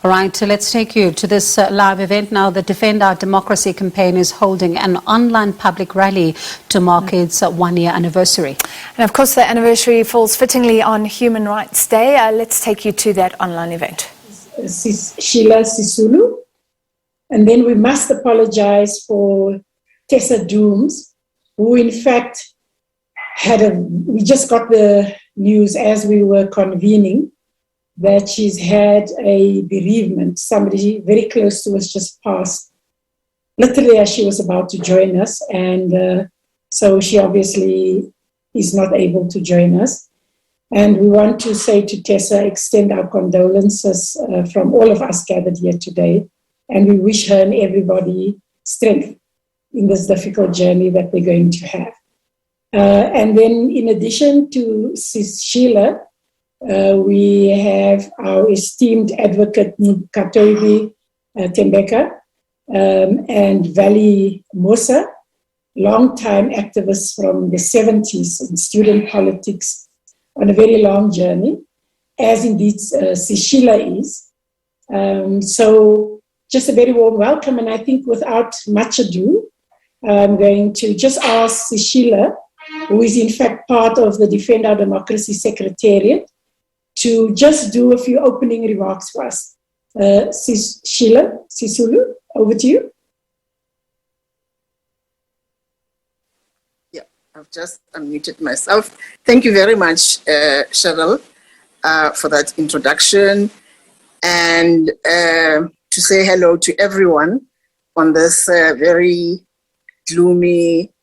All right, so let's take you to this live event now. The Defend Our Democracy campaign is holding an online public rally to mark its one-year anniversary. And of course, the anniversary falls fittingly on Human Rights Day. Let's take you to that online event. Sheila Sisulu. And then we must apologize for Tessa Dooms, who in fact we just got the news as we were convening that she's had a bereavement. Somebody very close to us just passed, literally as she was about to join us. And so she obviously is not able to join us. And we want to say to Tessa, extend our condolences from all of us gathered here today. And we wish her and everybody strength in this difficult journey that we're going to have. And then in addition to Sis Sheila, we have our esteemed advocate Katoibi Tembeka and Vali Mosa, long-time activists from the 70s in student politics on a very long journey, as indeed Sheila is. So just a very warm welcome, and I think without much ado, I'm going to just ask Sheila, who is in fact part of the Defend Our Democracy Secretariat, to just do a few opening remarks for us. Sheila Sisulu, over to you. Yeah, I've just unmuted myself. Thank you very much, Cheryl, for that introduction, and to say hello to everyone on this very gloomy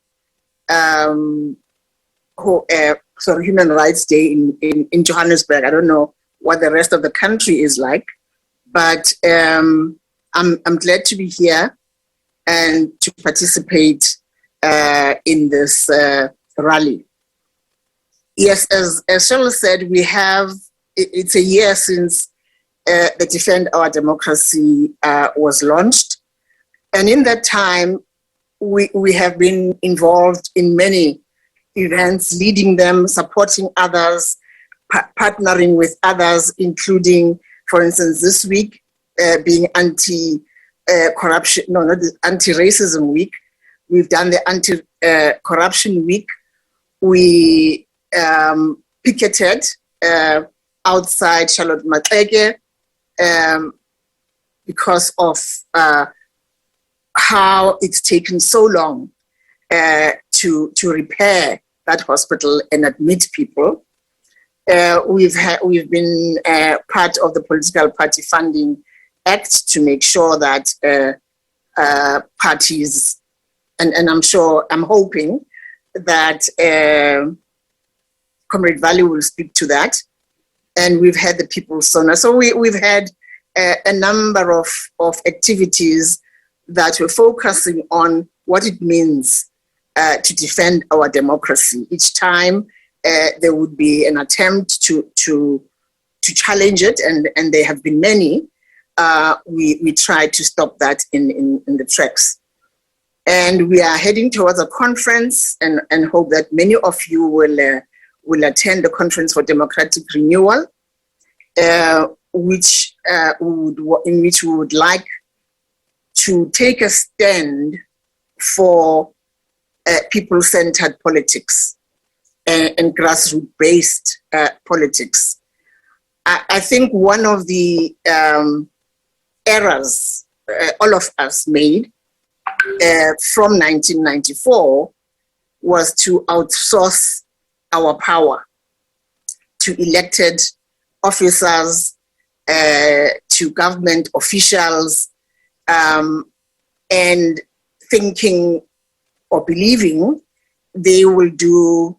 Human Rights Day in Johannesburg. I don't know what the rest of the country is like, but I'm glad to be here and to participate in this rally. Yes, as Cheryl said, it's a year since the Defend Our Democracy was launched. And in that time, we have been involved in many events, leading them, supporting others, partnering with others, including, for instance, this week being anti-racism week. We've done the anti-corruption week. We picketed outside Charlotte Maxeke because of how it's taken so long to repair that hospital and admit people. We've been part of the Political Party Funding Act to make sure that parties, and I'm hoping that Comrade Valley will speak to that. And we've had the People's Sona. So we've had a number of activities that were focusing on what it means to defend our democracy. Each time there would be an attempt to challenge it, and there have been many. We try to stop that in the tracks. And we are heading towards a conference and hope that many of you will attend the Conference for Democratic Renewal, in which we would like to take a stand for people-centered politics and grassroots-based politics. I think one of the errors all of us made from 1994 was to outsource our power to elected officers, to government officials, and thinking or believing they will do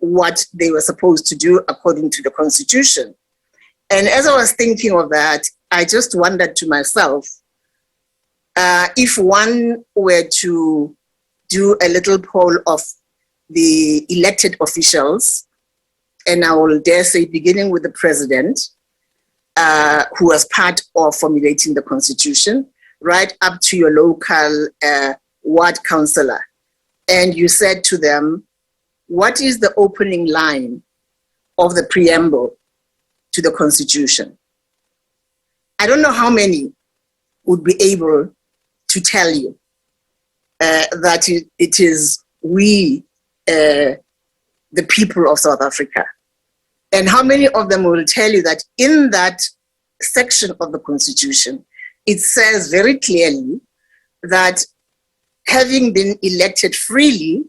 what they were supposed to do according to the Constitution. And as I was thinking of that, I just wondered to myself, if one were to do a little poll of the elected officials, and I will dare say beginning with the president, who was part of formulating the Constitution, right up to your local ward councillor, and you said to them, what is the opening line of the preamble to the Constitution? I don't know how many would be able to tell you that it is we, the people of South Africa. And how many of them will tell you that in that section of the Constitution, it says very clearly that having been elected freely,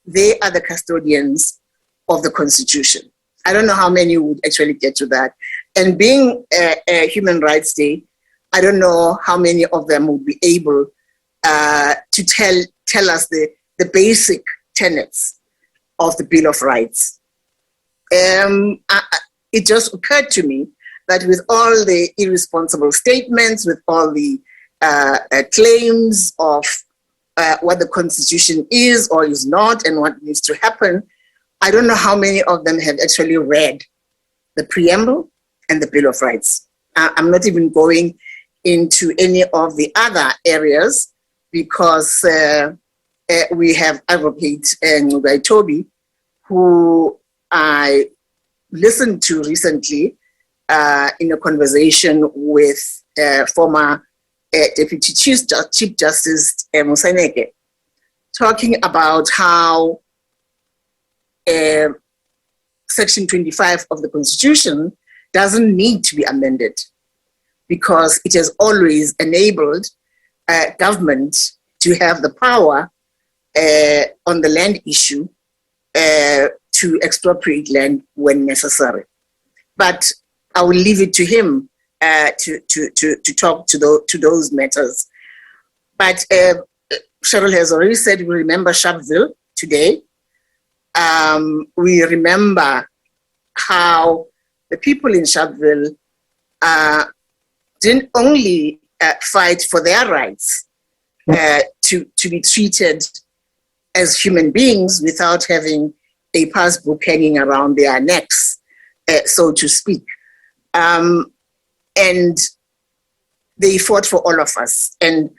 they are the custodians of the Constitution. I don't know how many would actually get to that. And being a Human Rights Day, I don't know how many of them would be able to tell us the basic tenets of the Bill of Rights. It just occurred to me that with all the irresponsible statements, with all the claims of what the Constitution is or is not and what needs to happen, I don't know how many of them have actually read the preamble and the Bill of Rights. I'm not even going into any of the other areas because we have Advocate Ngugai Toby, who I listened to recently in a conversation with former Deputy Chief Justice Musaneke, talking about how Section 25 of the Constitution doesn't need to be amended because it has always enabled government to have the power on the land issue to expropriate land when necessary. But I will leave it to him to talk to those matters. But Cheryl has already said we remember Sharpeville today. We remember how the people in Sharpeville didn't only fight for their rights to be treated as human beings without having a passbook hanging around their necks, so to speak. And they fought for all of us. And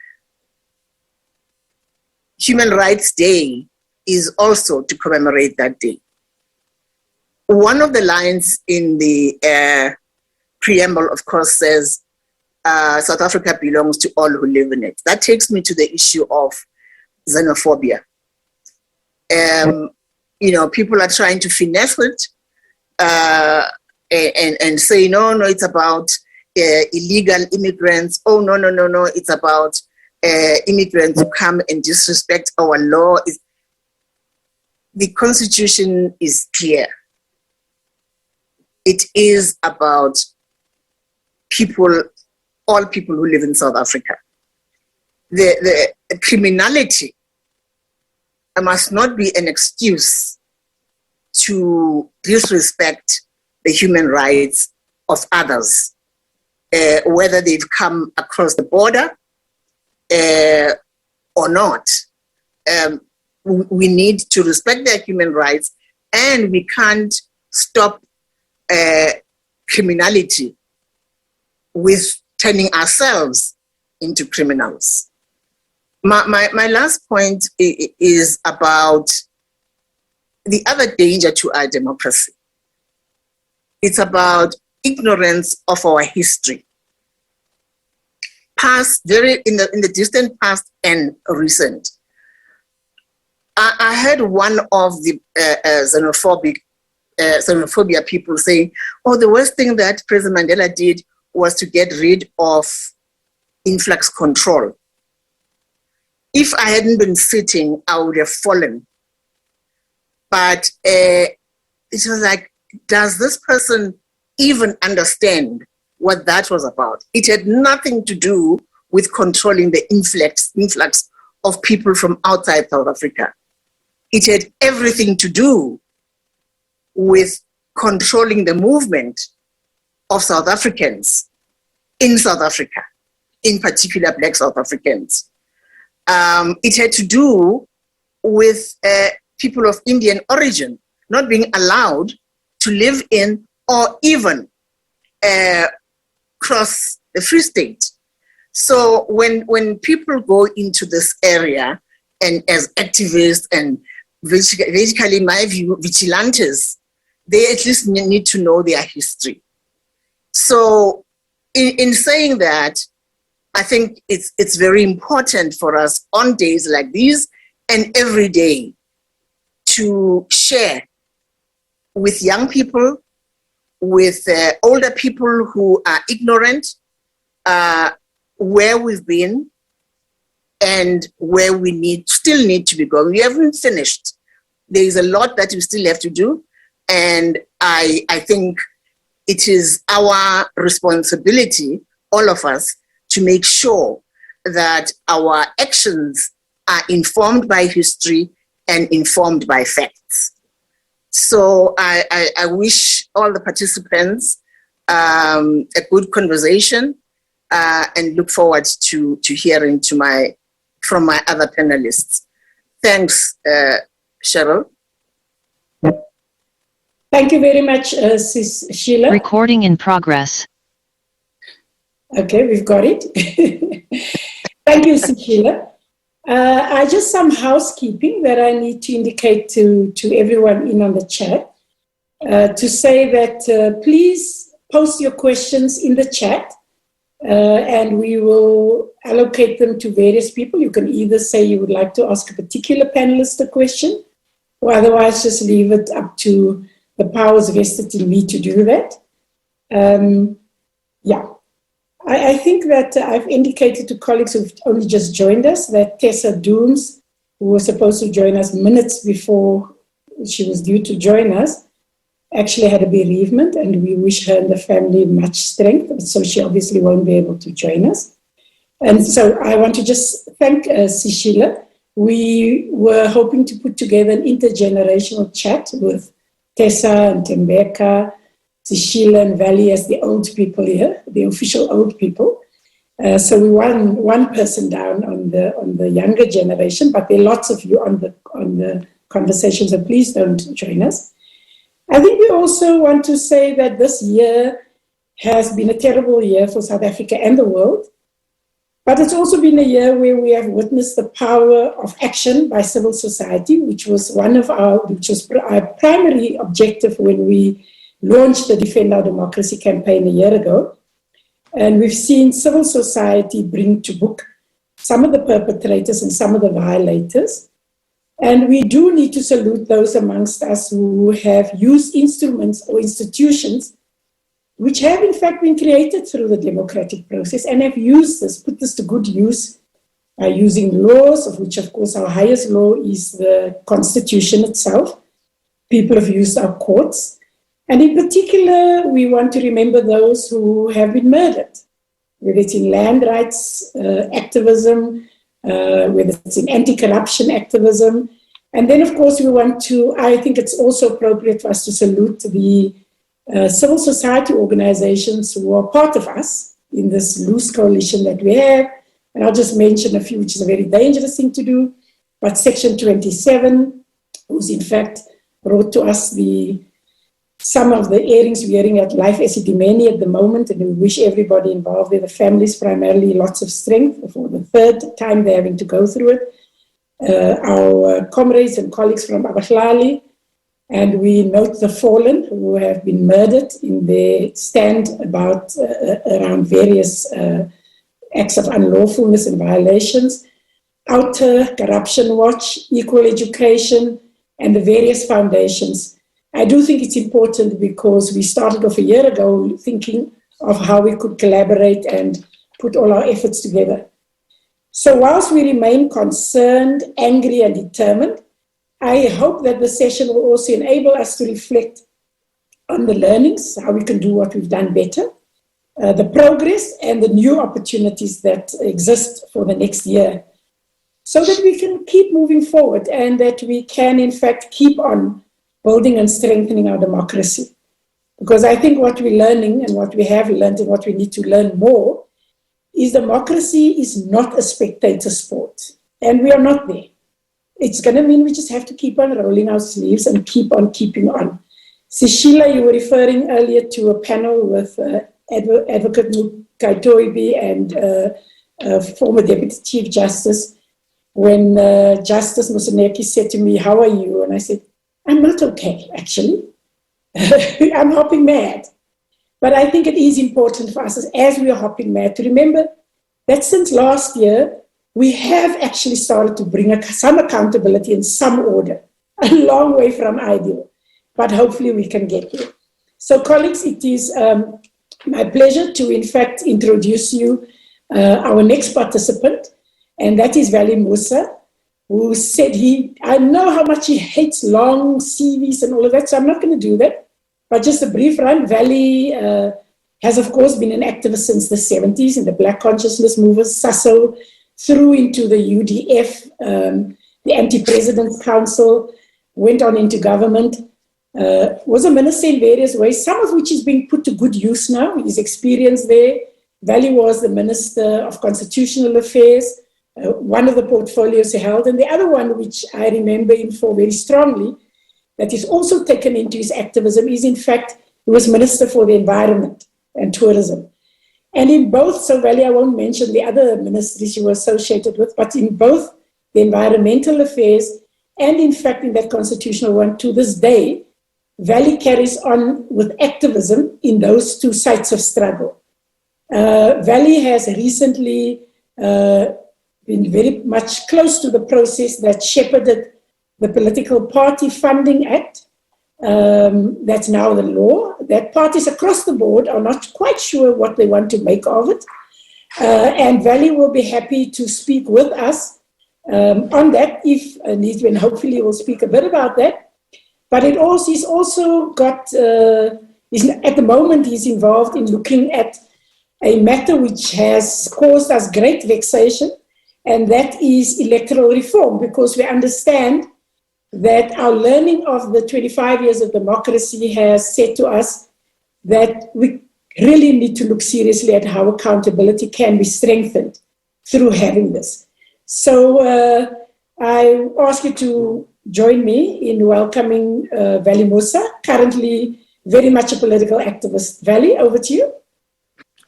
Human Rights Day is also to commemorate that day. One of the lines in the preamble, of course, says, South Africa belongs to all who live in it. That takes me to the issue of xenophobia. People are trying to finesse it and say, no, it's about illegal immigrants. Oh, no, it's about immigrants who come and disrespect our law. The Constitution is clear. It is about people, all people who live in South Africa. The criminality must not be an excuse to disrespect the human rights of others, whether they've come across the border or not. We need to respect their human rights, and we can't stop criminality with turning ourselves into criminals. My last point is about the other danger to our democracy. It's about ignorance of our history, past, in the distant past and recent. I heard one of the xenophobia people say, oh, the worst thing that President Mandela did was to get rid of influx control. If I hadn't been sitting, I would have fallen. But it was like, does this person even understand what that was about? It had nothing to do with controlling the influx of people from outside South Africa. It had everything to do with controlling the movement of South Africans in South Africa, in particular Black South Africans. It had to do with people of Indian origin not being allowed to live in or even cross the Free State. So when people go into this area and as activists and basically, in my view, vigilantes, they at least need to know their history. So in saying that, I think it's very important for us on days like these and every day to share with young people, with older people who are ignorant, where we've been and where we still need to be going. We haven't finished. There is a lot that we still have to do. And I think it is our responsibility, all of us, to make sure that our actions are informed by history and informed by facts. So I wish all the participants a good conversation and look forward to hearing from my other panelists. Thanks, Cheryl. Thank you very much, Sis Sheila. Recording in progress. Okay, we've got it. Thank you, Sis Sheila. I just some housekeeping that I need to indicate to everyone in on the chat to say that please post your questions in the chat and we will allocate them to various people. You can either say you would like to ask a particular panelist a question or otherwise just leave it up to the powers vested in me to do that. I think that I've indicated to colleagues who've only just joined us that Tessa Dooms, who was supposed to join us minutes before she was due to join us, actually had a bereavement, and we wish her and the family much strength. So she obviously won't be able to join us. And so I want to just thank Sheila. We were hoping to put together an intergenerational chat with Tessa and Tembeka, Sheila and Valley as the old people here, the official old people. So we won one person down on the younger generation, but there are lots of you on the conversation, so please don't join us. I think we also want to say that this year has been a terrible year for South Africa and the world, but it's also been a year where we have witnessed the power of action by civil society, which was our primary objective when we launched the Defend Our Democracy campaign a year ago. And we've seen civil society bring to book some of the perpetrators and some of the violators. And we do need to salute those amongst us who have used instruments or institutions which have in fact been created through the democratic process and have put this to good use by using laws, of which of course our highest law is the Constitution itself. People have used our courts. And in particular, we want to remember those who have been murdered, whether it's in land rights activism, whether it's in anti-corruption activism. And then, of course, I think it's also appropriate for us to salute the civil society organizations who are part of us in this loose coalition that we have. And I'll just mention a few, which is a very dangerous thing to do. But Section 27, who's in fact brought to us some of the airings we're hearing at Life Esidimeni at the moment, and we wish everybody involved with the families primarily lots of strength for the third time they're having to go through it. Our comrades and colleagues from Abahlali, and we note the fallen who have been murdered in their stand around various acts of unlawfulness and violations. Outer, Corruption Watch, Equal Education, and the various foundations. I do think it's important because we started off a year ago thinking of how we could collaborate and put all our efforts together. So whilst we remain concerned, angry, and determined, I hope that the session will also enable us to reflect on the learnings, how we can do what we've done better, the progress and the new opportunities that exist for the next year, so that we can keep moving forward and that we can, in fact, keep on building and strengthening our democracy. Because I think what we're learning and what we have learned and what we need to learn more is democracy is not a spectator sport. And we are not there. It's going to mean we just have to keep on rolling our sleeves and keep on keeping on. Sheila, you were referring earlier to a panel with Advocate Mukaitoibi and former Deputy Chief Justice. When Justice Moseneki said to me, "How are you?" And I said, "I'm not okay, actually. I'm hopping mad." But I think it is important for us as we are hopping mad to remember that since last year, we have actually started to bring some accountability and some order. A long way from ideal, but hopefully we can get there. So colleagues, it is my pleasure to in fact introduce you our next participant, and that is Vali Musa, who said I know how much he hates long CVs and all of that, so I'm not going to do that. But just a brief run, Vali has of course been an activist since the 70s in the Black Consciousness Movement, SASO, through into the UDF, the Anti-President's Council, went on into government, was a minister in various ways, some of which is being put to good use now, his experience there. Vali was the Minister of Constitutional Affairs, one of the portfolios he held, and the other one, which I remember him for very strongly, that is also taken into his activism, is in fact, he was Minister for the Environment and Tourism. And in both, so Vali, I won't mention the other ministries you were associated with, but in both the environmental affairs and in fact in that constitutional one, to this day, Vali carries on with activism in those two sites of struggle. Vali has recently been very much close to the process that shepherded the Political Party Funding Act. That's now the law, that parties across the board are not quite sure what they want to make of it. And Vali will be happy to speak with us on that if needs, and hopefully we'll speak a bit about that. But he's also got, at the moment he's involved in looking at a matter which has caused us great vexation, and that is electoral reform, because we understand that our learning of the 25 years of democracy has said to us that we really need to look seriously at how accountability can be strengthened through having this. So I ask you to join me in welcoming Vali Musa, currently very much a political activist. Vali, over to you.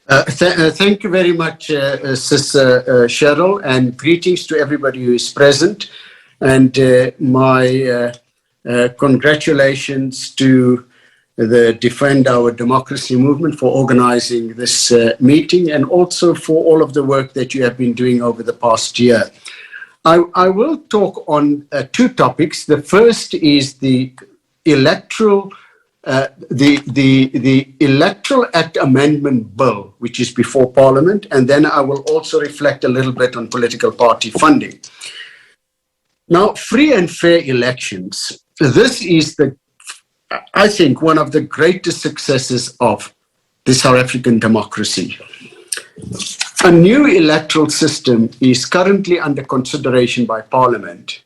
Thank you very much, Sis Cheryl, and greetings to everybody who is present. And my congratulations to the Defend Our Democracy movement for organizing this meeting, and also for all of the work that you have been doing over the past year. I will talk on two topics. The first is the electoral Electoral Act Amendment Bill, which is before Parliament, and then I will also reflect a little bit on political party funding. Now, free and fair elections. This is I think, one of the greatest successes of the South African democracy. A new electoral system is currently under consideration by Parliament,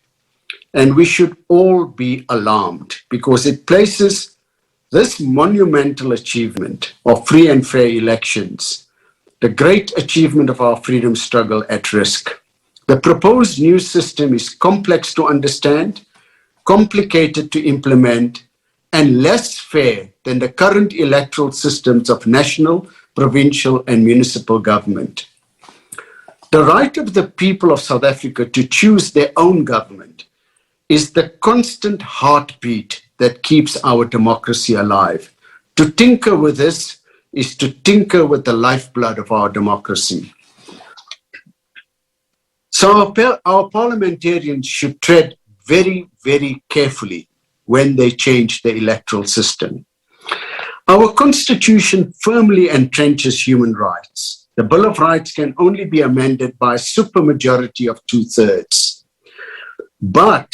and we should all be alarmed because it places this monumental achievement of free and fair elections, the great achievement of our freedom struggle, at risk. The proposed new system is complex to understand, complicated to implement, and less fair than the current electoral systems of national, provincial, and municipal government. The right of the people of South Africa to choose their own government is the constant heartbeat that keeps our democracy alive. To tinker with this is to tinker with the lifeblood of our democracy. So our parliamentarians should tread very, very carefully when they change the electoral system. Our Constitution firmly entrenches human rights. The Bill of Rights can only be amended by a supermajority of 2/3. But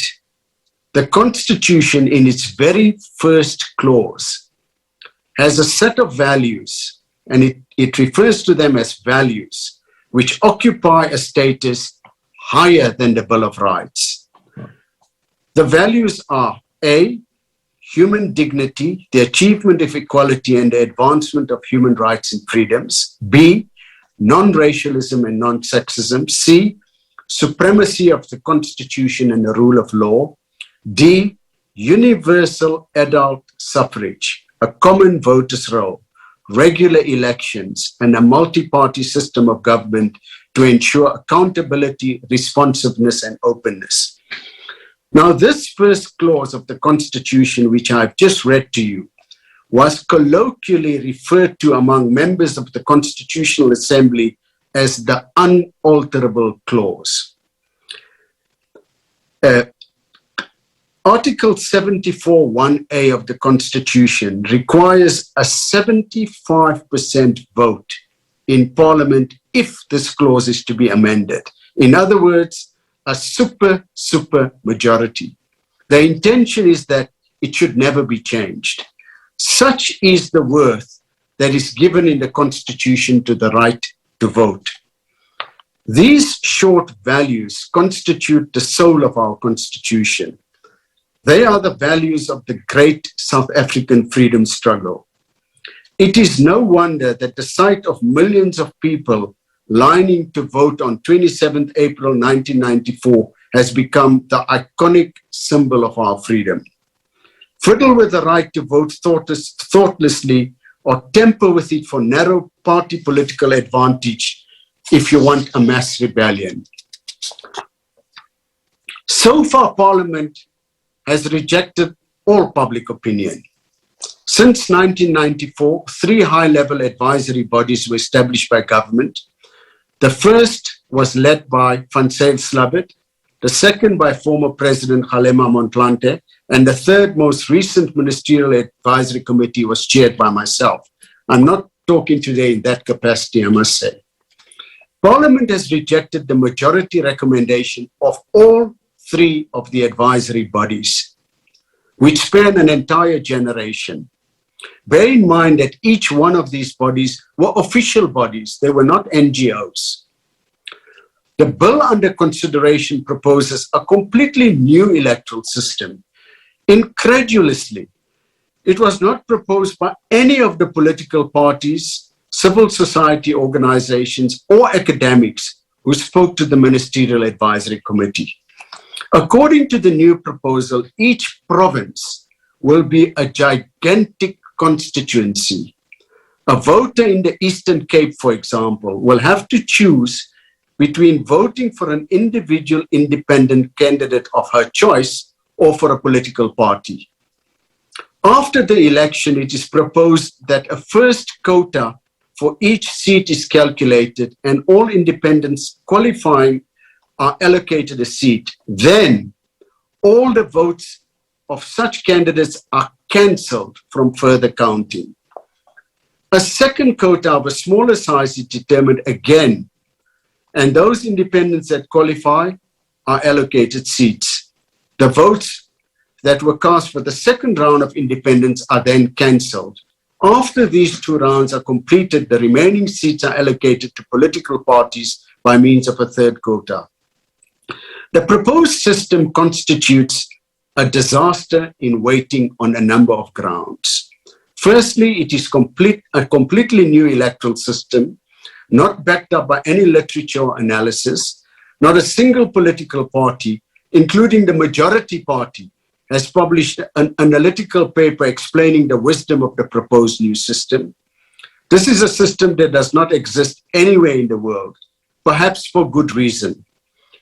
the Constitution, in its very first clause, has a set of values, and it refers to them as values, which occupy a status higher than the Bill of Rights. The values are A, human dignity, the achievement of equality and the advancement of human rights and freedoms. B, non-racialism and non-sexism. C, supremacy of the Constitution and the rule of law. D, universal adult suffrage, a common voters' roll, regular elections, and a multi-party system of government to ensure accountability, responsiveness, and openness. Now, this first clause of the Constitution, which I've just read to you, was colloquially referred to among members of the Constitutional Assembly as the unalterable clause. Article 74(1)(a) of the Constitution requires a 75% vote in Parliament if this clause is to be amended. In other words, a super majority. The intention is that it should never be changed. Such is the worth that is given in the Constitution to the right to vote. These short values constitute the soul of our Constitution. They are the values of the great South African freedom struggle. It is no wonder that the sight of millions of people lining to vote on 27th April 1994 has become the iconic symbol of our freedom. Fiddle with the right to vote thoughtlessly or temper with it for narrow party political advantage if you want a mass rebellion. So far, Parliament has rejected all public opinion. Since 1994, 3 high-level advisory bodies were established by government. The first was led by Van Zyl Slabbert, the second by former President Kgalema Motlanthe, and the third most recent Ministerial Advisory Committee was chaired by myself. I'm not talking today in that capacity, I must say. Parliament has rejected the majority recommendation of all 3 of the advisory bodies, which span an entire generation. Bear in mind that each one of these bodies were official bodies. They were not NGOs. The bill under consideration proposes a completely new electoral system. Incredulously, it was not proposed by any of the political parties, civil society organizations, or academics who spoke to the Ministerial Advisory Committee. According to the new proposal, each province will be a gigantic constituency. A voter in the Eastern Cape, for example, will have to choose between voting for an individual independent candidate of her choice or for a political party. After the election, it is proposed that a first quota for each seat is calculated and all independents qualifying are allocated a seat. Then all the votes of such candidates are cancelled from further counting. A second quota of a smaller size is determined again, and those independents that qualify are allocated seats. The votes that were cast for the second round of independents are then cancelled. After these 2 rounds are completed, the remaining seats are allocated to political parties by means of a third quota. The proposed system constitutes a disaster in waiting on a number of grounds. Firstly, it is a completely new electoral system, not backed up by any literature or analysis. Not a single political party, including the majority party, has published an analytical paper explaining the wisdom of the proposed new system. This is a system that does not exist anywhere in the world, perhaps for good reason.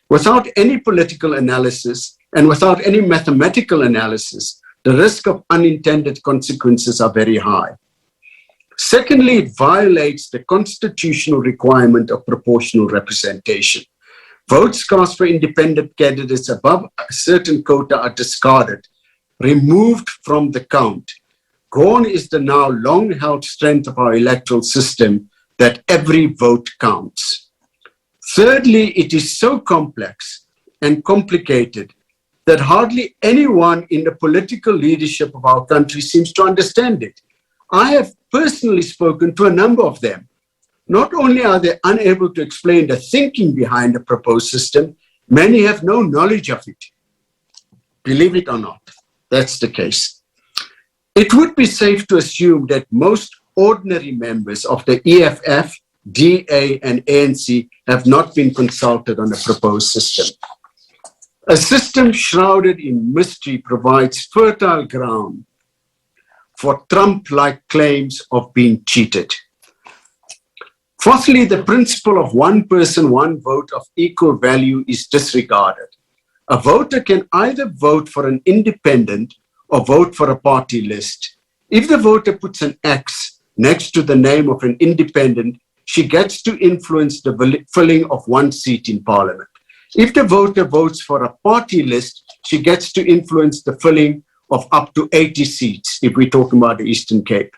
Without any political analysis and without any mathematical analysis, the risk of unintended consequences are very high. Secondly, it violates the constitutional requirement of proportional representation. Votes cast for independent candidates above a certain quota are discarded, removed from the count. Gone is the now long-held strength of our electoral system that every vote counts. Thirdly, it is so complex and complicated that hardly anyone in the political leadership of our country seems to understand it. I have personally spoken to a number of them. Not only are they unable to explain the thinking behind the proposed system, many have no knowledge of it. Believe it or not, that's the case. It would be safe to assume that most ordinary members of the EFF, DA, and ANC have not been consulted on the proposed system. A system shrouded in mystery provides fertile ground for Trump-like claims of being cheated. Fourthly, the principle of one person, one vote of equal value is disregarded. A voter can either vote for an independent or vote for a party list. If the voter puts an X next to the name of an independent, she gets to influence the filling of one seat in Parliament. If the voter votes for a party list, she gets to influence the filling of up to 80 seats, if we're talking about the Eastern Cape.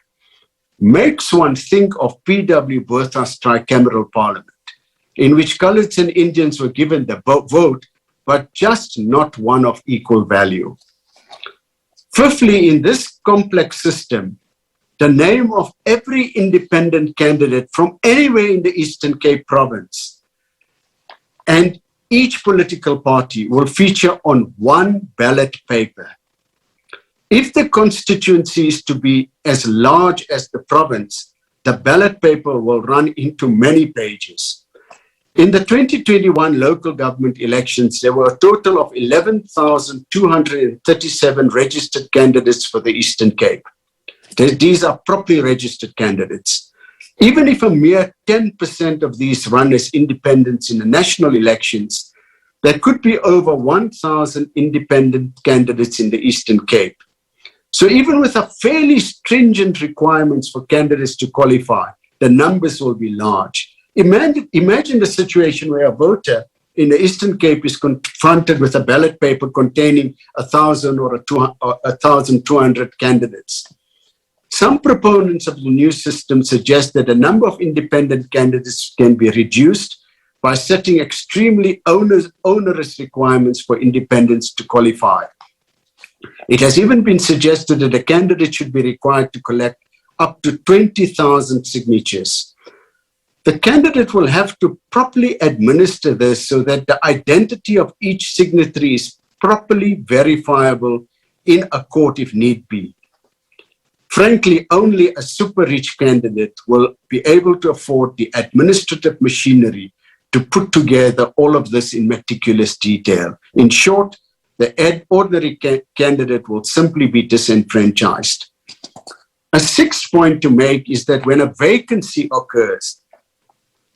Makes one think of P.W. Botha's tricameral parliament, in which Dalits and Indians were given the vote, but just not one of equal value. Fifthly, in this complex system, the name of every independent candidate from anywhere in the Eastern Cape province and each political party will feature on one ballot paper. If the constituency is to be as large as the province, the ballot paper will run into many pages. In the 2021 local government elections, there were a total of 11,237 registered candidates for the Eastern Cape. These are properly registered candidates. Even if a mere 10% of these run as independents in the national elections, there could be over 1,000 independent candidates in the Eastern Cape. So even with a fairly stringent requirements for candidates to qualify, the numbers will be large. Imagine the situation where a voter in the Eastern Cape is confronted with a ballot paper containing 1,000 or 1,200 candidates. Some proponents of the new system suggest that the number of independent candidates can be reduced by setting extremely onerous requirements for independents to qualify. It has even been suggested that a candidate should be required to collect up to 20,000 signatures. The candidate will have to properly administer this so that the identity of each signatory is properly verifiable in a court if need be. Frankly, only a super rich candidate will be able to afford the administrative machinery to put together all of this in meticulous detail. In short, the ordinary candidate will simply be disenfranchised. A sixth point to make is that when a vacancy occurs,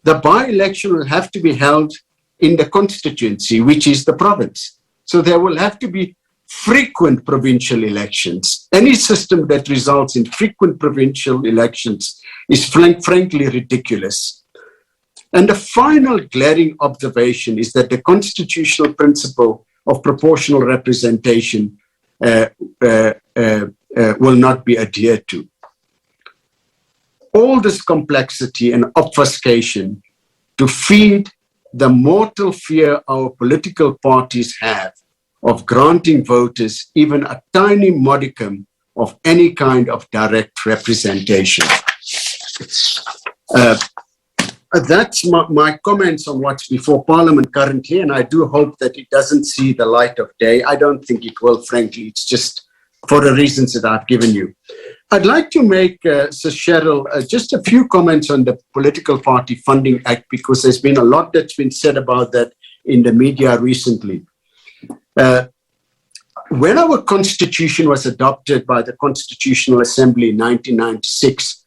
the by-election will have to be held in the constituency, which is the province. So there will have to be frequent provincial elections. Any system that results in frequent provincial elections is frankly ridiculous. And the final glaring observation is that the constitutional principle of proportional representation will not be adhered to. All this complexity and obfuscation to feed the mortal fear our political parties have of granting voters even a tiny modicum of any kind of direct representation. That's my comments on what's before Parliament currently, and I do hope that it doesn't see the light of day. I don't think it will, frankly. It's just for the reasons that I've given you. I'd like to make, Sir Cheryl, just a few comments on the Political Party Funding Act, because there's been a lot that's been said about that in the media recently. When our constitution was adopted by the Constitutional Assembly in 1996,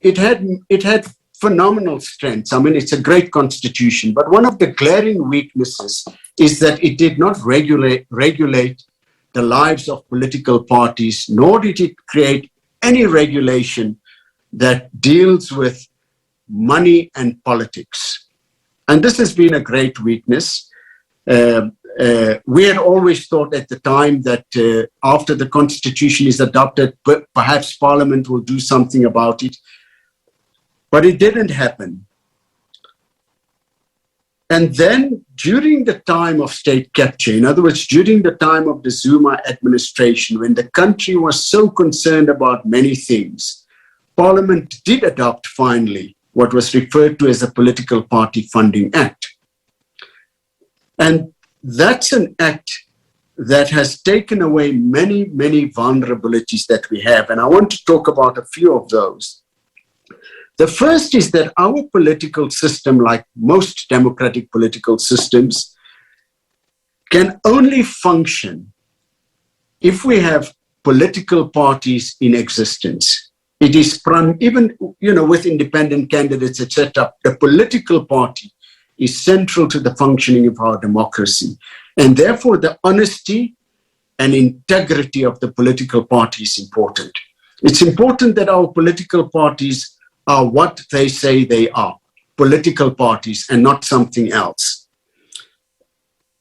it had phenomenal strengths. I mean, it's a great constitution, but one of the glaring weaknesses is that it did not regulate the lives of political parties, nor did it create any regulation that deals with money and politics. And this has been a great weakness. We had always thought at the time that after the constitution is adopted, perhaps Parliament will do something about it. But it didn't happen. And then during the time of state capture, in other words, during the time of the Zuma administration, when the country was so concerned about many things, Parliament did adopt finally what was referred to as a Political Party Funding Act. And that's an act that has taken away many, many vulnerabilities that we have. And I want to talk about a few of those. The first is that our political system, like most democratic political systems, can only function if we have political parties in existence. It is even, with independent candidates, etc., the political party is central to the functioning of our democracy. And therefore, the honesty and integrity of the political party is important. It's important that our political parties are what they say they are, political parties, and not something else.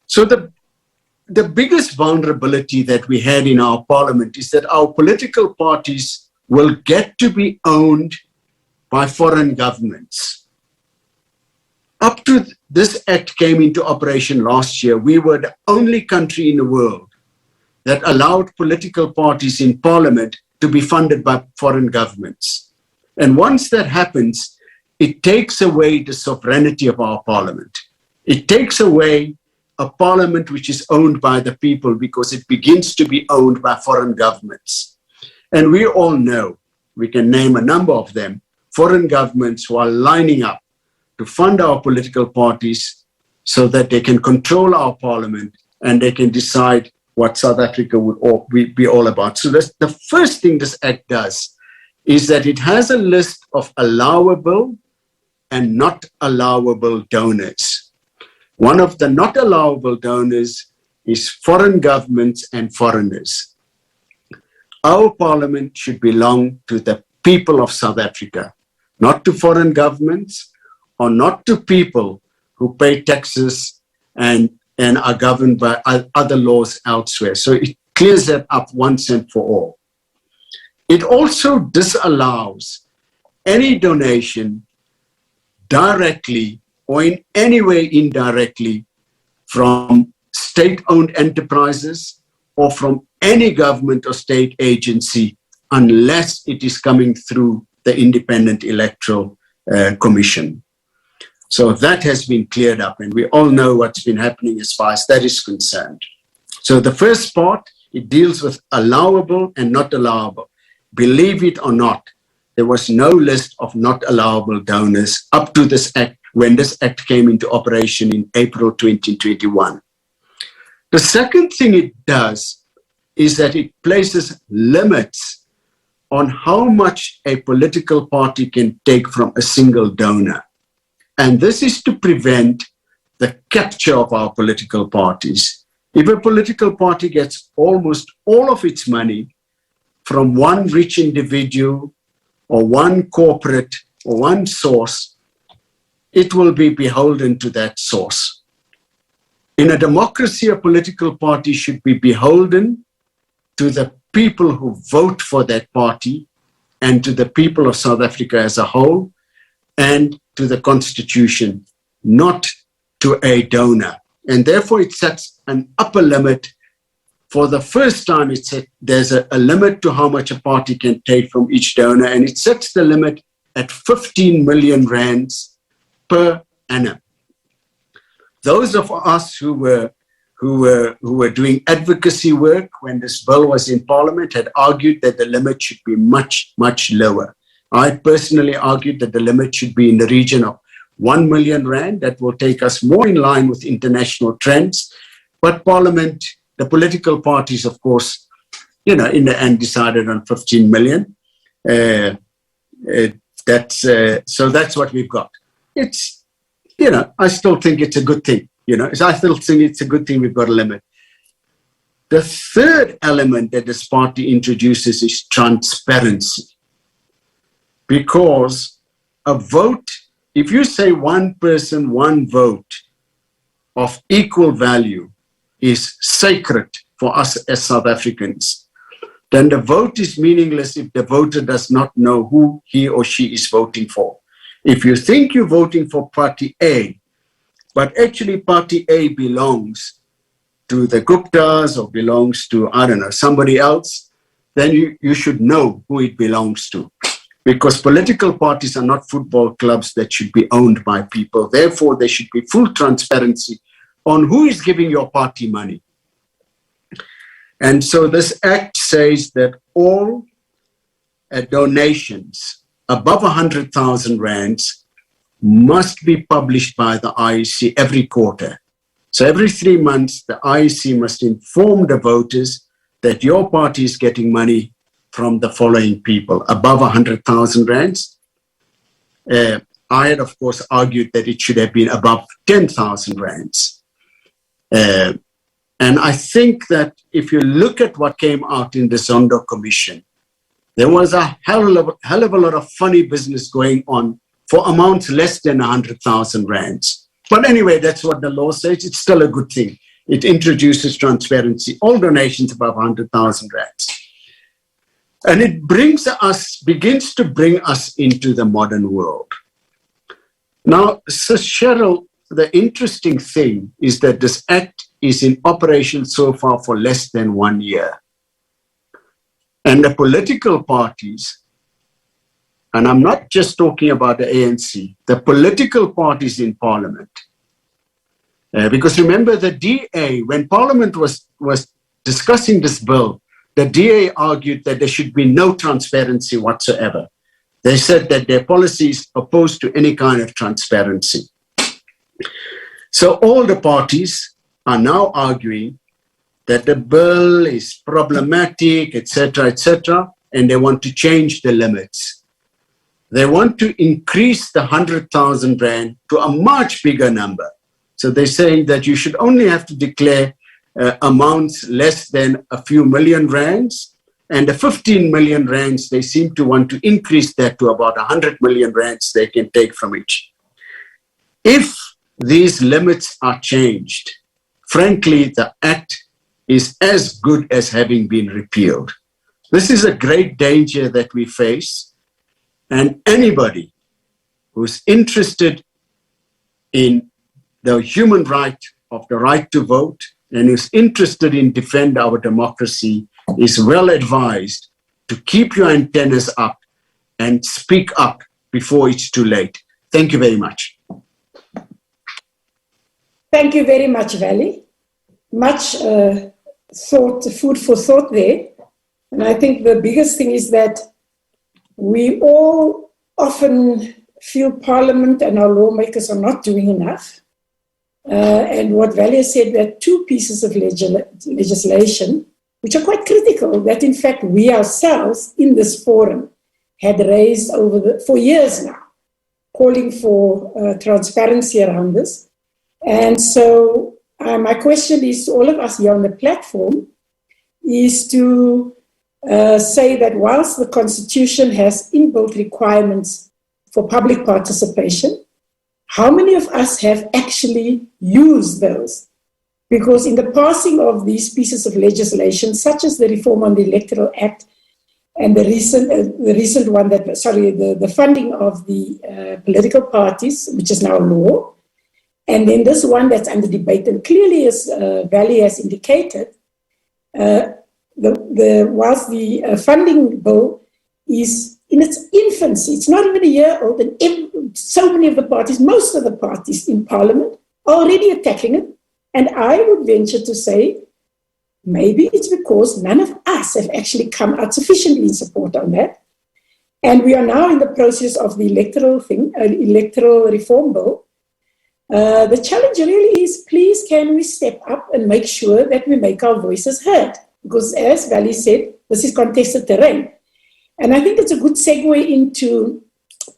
So the biggest vulnerability that we had in our parliament is that our political parties will get to be owned by foreign governments. Up to this act came into operation last year, we were the only country in the world that allowed political parties in parliament to be funded by foreign governments. And once that happens, it takes away the sovereignty of our parliament. It takes away a parliament which is owned by the people because it begins to be owned by foreign governments. And we all know, we can name a number of them, foreign governments who are lining up to fund our political parties so that they can control our parliament and they can decide what South Africa would be all about. So that's the first thing this act does, is that it has a list of allowable and not allowable donors. One of the not allowable donors is foreign governments and foreigners. Our parliament should belong to the people of South Africa, not to foreign governments or not to people who pay taxes and are governed by other laws elsewhere. So it clears that up once and for all. It also disallows any donation directly or in any way indirectly from state-owned enterprises or from any government or state agency unless it is coming through the Independent Electoral Commission. So that has been cleared up, and we all know what's been happening as far as that is concerned. So the first part, it deals with allowable and not allowable. Believe it or not, there was no list of not allowable donors up to this act, when this act came into operation in April 2021. The second thing it does is that it places limits on how much a political party can take from a single donor. And this is to prevent the capture of our political parties. If a political party gets almost all of its money from one rich individual or one corporate or one source, it will be beholden to that source. In a democracy, a political party should be beholden to the people who vote for that party and to the people of South Africa as a whole and to the Constitution, not to a donor. And therefore it sets an upper limit. For the first time, it said there's a limit to how much a party can take from each donor, and it sets the limit at 15 million rands per annum. Those of us who were doing advocacy work when this bill was in Parliament had argued that the limit should be much, much lower. I personally argued that the limit should be in the region of 1 million rand. That will take us more in line with international trends. But Parliament, the political parties, of course, in the end decided on 15 million. So that's what we've got. It's, I still think it's a good thing. I still think it's a good thing we've got a limit. The third element that this party introduces is transparency. Because a vote, if you say one person, one vote of equal value is sacred for us as South Africans, then the vote is meaningless if the voter does not know who he or she is voting for. If you think you're voting for Party A, but actually Party A belongs to the Guptas or belongs to, somebody else, then you should know who it belongs to. Because political parties are not football clubs that should be owned by people. Therefore, there should be full transparency on who is giving your party money. And so this act says that all donations above 100,000 rands must be published by the IEC every quarter. So every 3 months, the IEC must inform the voters that your party is getting money from the following people, above 100,000 rands. I had, of course, argued that it should have been above 10,000 rands. And And I think that if you look at what came out in the Zondo Commission, there was a hell of a lot of funny business going on for amounts less than 100,000 rands. But anyway, that's what the law says. It's still a good thing. It introduces transparency, all donations above 100,000 rands. And it begins to bring us into the modern world. Now, so Cheryl, the interesting thing is that this act is in operation so far for less than 1 year. And the political parties, and I'm not just talking about the ANC, the political parties in Parliament, because remember the DA, when Parliament was discussing this bill, the DA argued that there should be no transparency whatsoever. They said that their policy is opposed to any kind of transparency. So all the parties are now arguing that the bill is problematic, etc., and they want to change the limits. They want to increase the 100,000 rand to a much bigger number. So they're saying that you should only have to declare amounts less than a few million rands, and the 15 million rands, they seem to want to increase that to about 100 million rands they can take from each. If these limits are changed, frankly, the act is as good as having been repealed. This is a great danger that we face, and anybody who's interested in the human right of the right to vote and is interested in defend our democracy is well advised to keep your antennas up and speak up before it's too late. Thank you very much. Thank you very much, Vali. Much food for thought there. And I think the biggest thing is that we all often feel Parliament and our lawmakers are not doing enough. And what Vali said, there are two pieces of legislation which are quite critical that in fact we ourselves in this forum had raised for years now, calling for transparency around this. And so my question is to all of us here on the platform is to say that whilst the Constitution has inbuilt requirements for public participation, how many of us have actually used those? Because in the passing of these pieces of legislation, such as the Reform on the Electoral Act and the recent one the funding of the political parties, which is now law, and then this one that's under debate, and clearly as Vali has indicated, whilst the funding bill is in its infancy, it's not even a year old, and so many of the parties, most of the parties in Parliament are already attacking it. And I would venture to say, maybe it's because none of us have actually come out sufficiently in support on that. And we are now in the process of the electoral reform bill. The challenge really is, please, can we step up and make sure that we make our voices heard? Because as Vali said, this is contested terrain. And I think it's a good segue into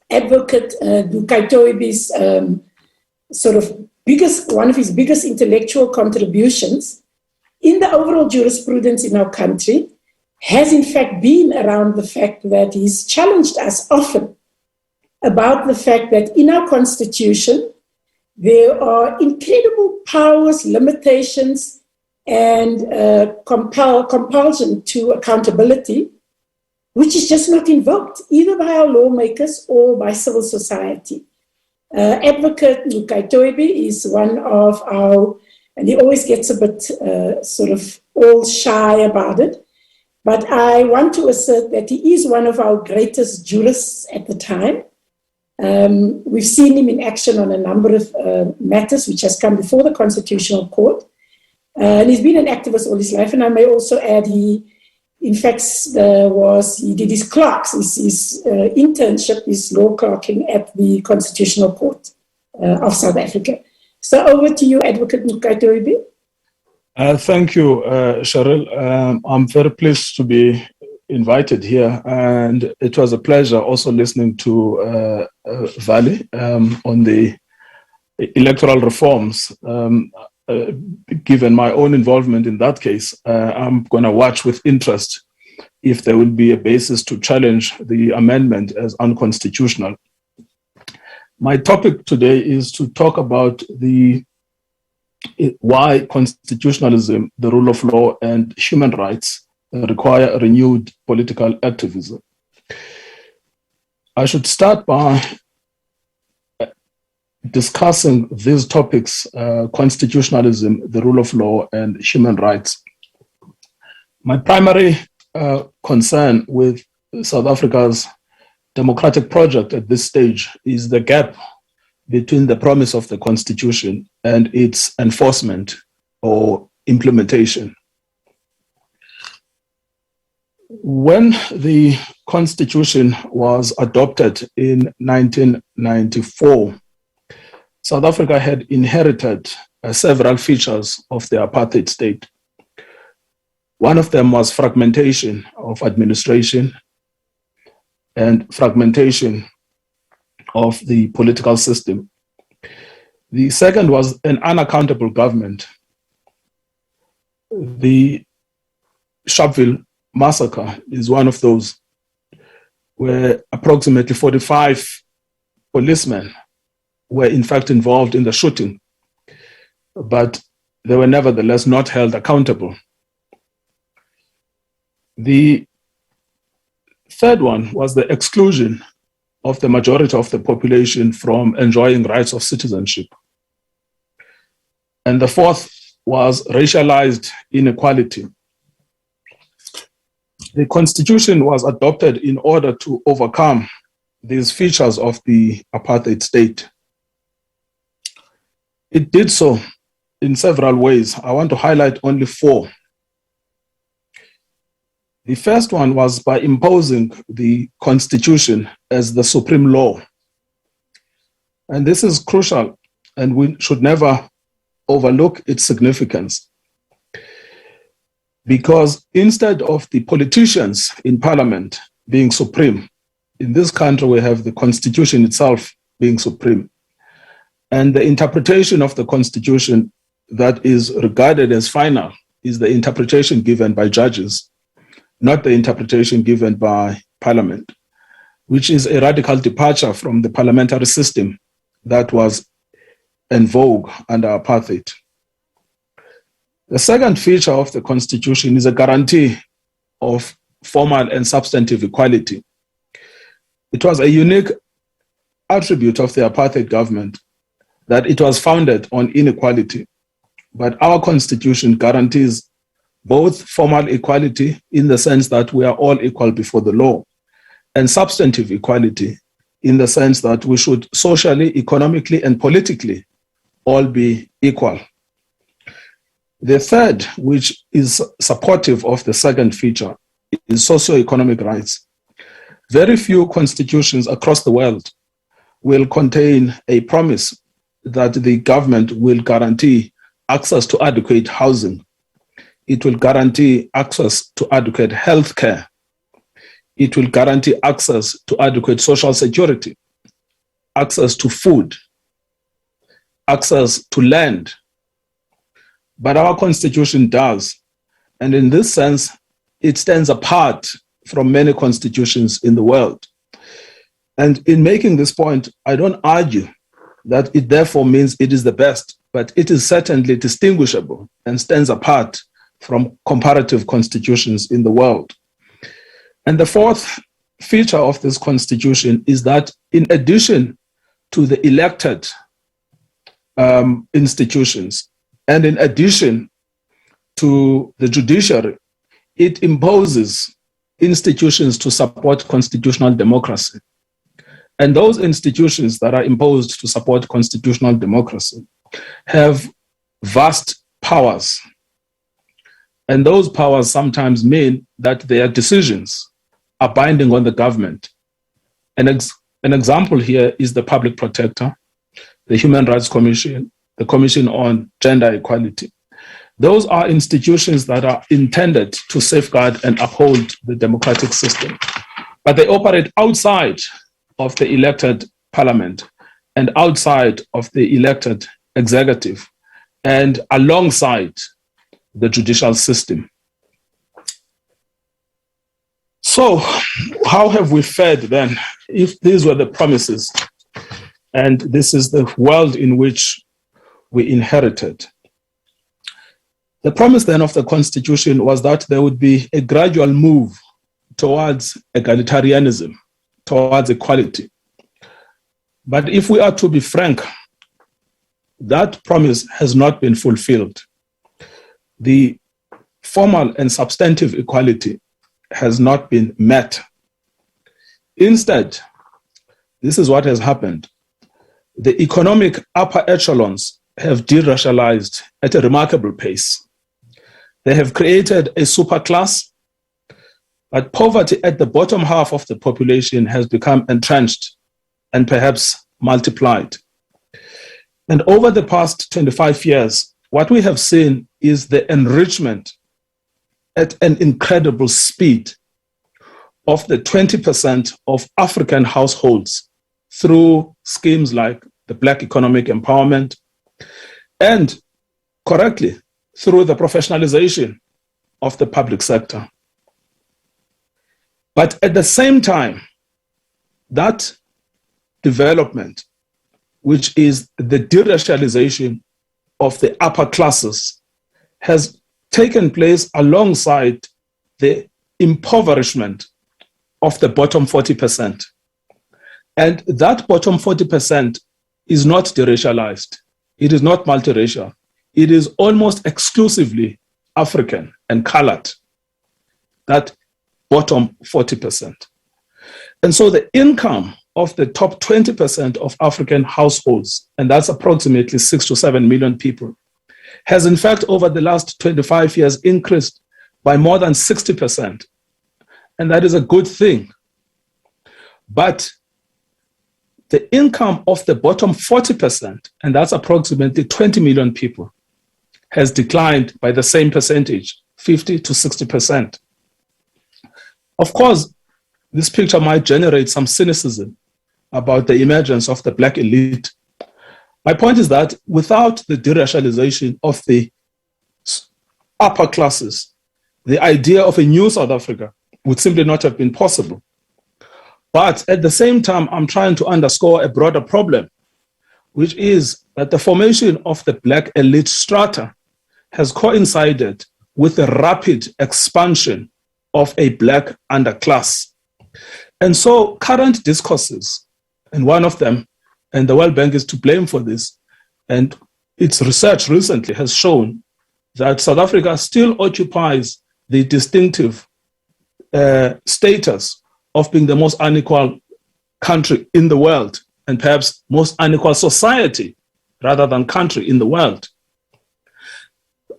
Advocate Dukaitoibi's one of his biggest intellectual contributions in the overall jurisprudence in our country has in fact been around the fact that he's challenged us often about the fact that in our Constitution, there are incredible powers, limitations, and compulsion to accountability, which is just not invoked either by our lawmakers or by civil society. Advocate Dukaitoibi is one of our, and he always gets a bit all shy about it, but I want to assert that he is one of our greatest jurists at the time. We've seen him in action on a number of matters which has come before the Constitutional Court. And he's been an activist all his life. And I may also add, he did his clerks, his internship, his law clerking at the Constitutional Court of South Africa. So over to you, Advocate Dukaitoibi. Thank you, Cheryl. I'm very pleased to be invited here, and it was a pleasure also listening to Vali on the electoral reforms. given my own involvement in that case, I'm going to watch with interest if there will be a basis to challenge the amendment as unconstitutional. My topic today is to talk about why constitutionalism, the rule of law, and human rights require renewed political activism. I should start by discussing these topics, constitutionalism, the rule of law, and human rights. My primary concern with South Africa's democratic project at this stage is the gap between the promise of the Constitution and its enforcement or implementation. When the Constitution was adopted in 1994, South Africa had inherited several features of the apartheid state. One of them was fragmentation of administration and fragmentation of the political system. The second was an unaccountable government. The Sharpeville massacre is one of those, where approximately 45 policemen were in fact involved in the shooting, but they were nevertheless not held accountable. The third one was the exclusion of the majority of the population from enjoying rights of citizenship. And the fourth was racialized inequality. The Constitution was adopted in order to overcome these features of the apartheid state. It did so in several ways. I want to highlight only four. The first one was by imposing the Constitution as the supreme law. And this is crucial, and we should never overlook its significance. Because instead of the politicians in parliament being supreme, in this country we have the Constitution itself being supreme. And the interpretation of the Constitution that is regarded as final is the interpretation given by judges, not the interpretation given by parliament, which is a radical departure from the parliamentary system that was in vogue under apartheid. The second feature of the Constitution is a guarantee of formal and substantive equality. It was a unique attribute of the apartheid government that it was founded on inequality, but our Constitution guarantees both formal equality in the sense that we are all equal before the law, and substantive equality in the sense that we should socially, economically, and politically all be equal. The third, which is supportive of the second feature, is socio-economic rights. Very few constitutions across the world will contain a promise that the government will guarantee access to adequate housing. It will guarantee access to adequate health care. It will guarantee access to adequate social security, access to food, access to land. But our Constitution does. And in this sense, it stands apart from many constitutions in the world. And in making this point, I don't argue that it therefore means it is the best, but it is certainly distinguishable and stands apart from comparative constitutions in the world. And the fourth feature of this constitution is that in addition to the elected institutions, and in addition to the judiciary, it imposes institutions to support constitutional democracy. And those institutions that are imposed to support constitutional democracy have vast powers. And those powers sometimes mean that their decisions are binding on the government. An example here is the Public Protector, the Human Rights Commission, the Commission on Gender Equality. Those are institutions that are intended to safeguard and uphold the democratic system, but they operate outside of the elected parliament and outside of the elected executive. and alongside the judicial system. So how have we fared then, if these were the promises and this is the world in which we inherited? The promise then of the Constitution was that there would be a gradual move towards egalitarianism, towards equality. But if we are to be frank, that promise has not been fulfilled. The formal and substantive equality has not been met. Instead, this is what has happened. The economic upper echelons have deracialized at a remarkable pace. They have created a superclass, but poverty at the bottom half of the population has become entrenched and perhaps multiplied. And over the past 25 years, what we have seen is the enrichment at an incredible speed of the 20% of African households through schemes like the Black Economic Empowerment and, correctly, through the professionalization of the public sector. But at the same time, that development, which is the deracialization of the upper classes, has taken place alongside the impoverishment of the bottom 40%. And that bottom 40% is not deracialized. It is not multiracial. It is almost exclusively African and colored, that bottom 40%. And so the income of the top 20% of African households, and that's approximately 6 to 7 million people, has in fact over the last 25 years increased by more than 60%. And that is a good thing. But the income of the bottom 40%, and that's approximately 20 million people, has declined by the same percentage, 50 to 60%. Of course, this picture might generate some cynicism about the emergence of the Black elite. My point is that without the deracialization of the upper classes, the idea of a new South Africa would simply not have been possible. But at the same time, I'm trying to underscore a broader problem, which is that the formation of the Black elite strata has coincided with the rapid expansion of a Black underclass. And so current discourses, and one of them, and the World Bank is to blame for this, and its research recently has shown that South Africa still occupies the distinctive status of being the most unequal country in the world, and perhaps most unequal society rather than country in the world.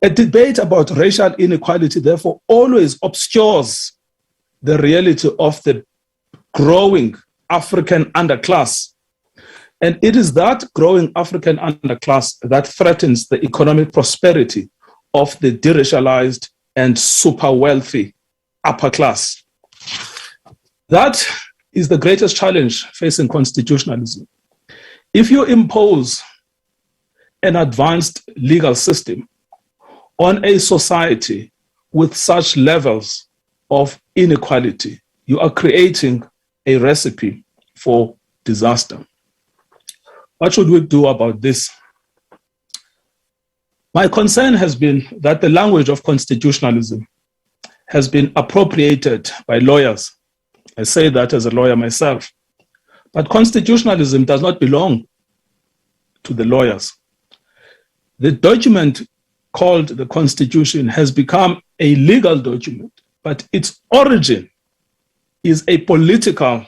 A debate about racial inequality, therefore, always obscures the reality of the growing African underclass. And it is that growing African underclass that threatens the economic prosperity of the deracialized and super wealthy upper class. That is the greatest challenge facing constitutionalism. If you impose an advanced legal system on a society with such levels of inequality, you are creating a recipe for disaster. What should we do about this? My concern has been that the language of constitutionalism has been appropriated by lawyers. I say that as a lawyer myself. But constitutionalism does not belong to the lawyers. The document called the Constitution has become a legal document, but its origin is a political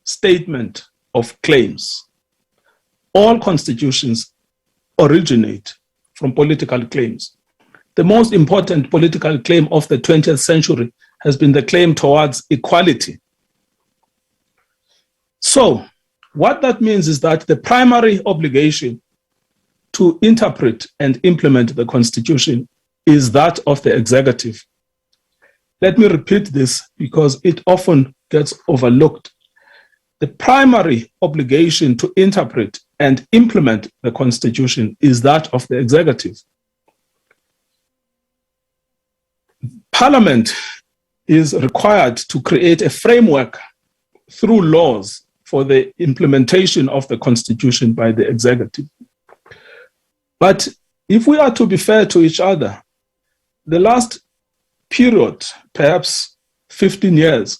statement of claims. All constitutions originate from political claims. The most important political claim of the 20th century has been the claim towards equality. So, what that means is that the primary obligation to interpret and implement the Constitution is that of the executive. Let me repeat this because it often gets overlooked. The primary obligation to interpret and implement the Constitution is that of the executive. Parliament is required to create a framework through laws for the implementation of the Constitution by the executive. But if we are to be fair to each other, the last period, perhaps 15 years,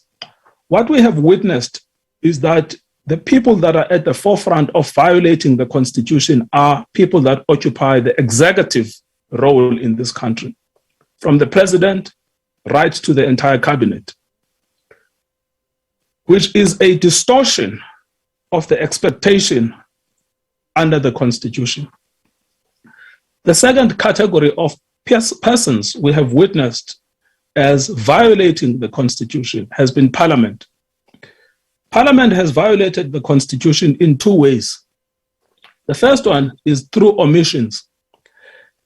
what we have witnessed is that the people that are at the forefront of violating the Constitution are people that occupy the executive role in this country, from the president right to the entire cabinet, which is a distortion of the expectation under the Constitution. The second category of persons we have witnessed as violating the Constitution has been Parliament. Parliament has violated the Constitution in two ways. The first one is through omissions.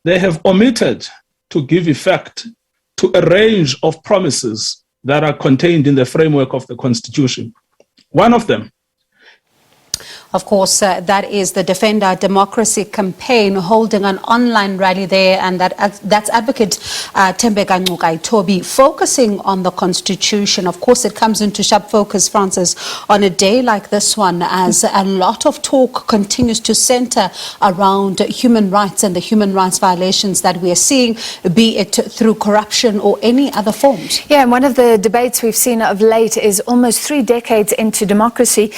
They have omitted to give effect to a range of promises that are contained in the framework of the Constitution. One of them, of course, that is the Defend Our Democracy campaign holding an online rally there, and that's Advocate Thembeka Toby focusing on the Constitution. Of course, it comes into sharp focus, Francis, on a day like this one, as a lot of talk continues to center around human rights and the human rights violations that we are seeing, be it through corruption or any other forms. Yeah, and one of the debates we've seen of late is almost 3 decades into democracy.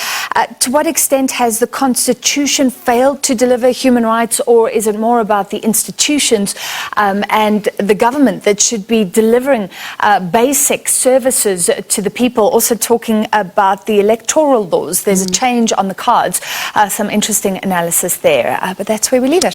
To what extent has the Constitution failed to deliver human rights, or is it more about the institutions and the government that should be delivering basic services to the people? Also talking about the electoral laws. There's a change on the cards. Some interesting analysis there, but that's where we leave it.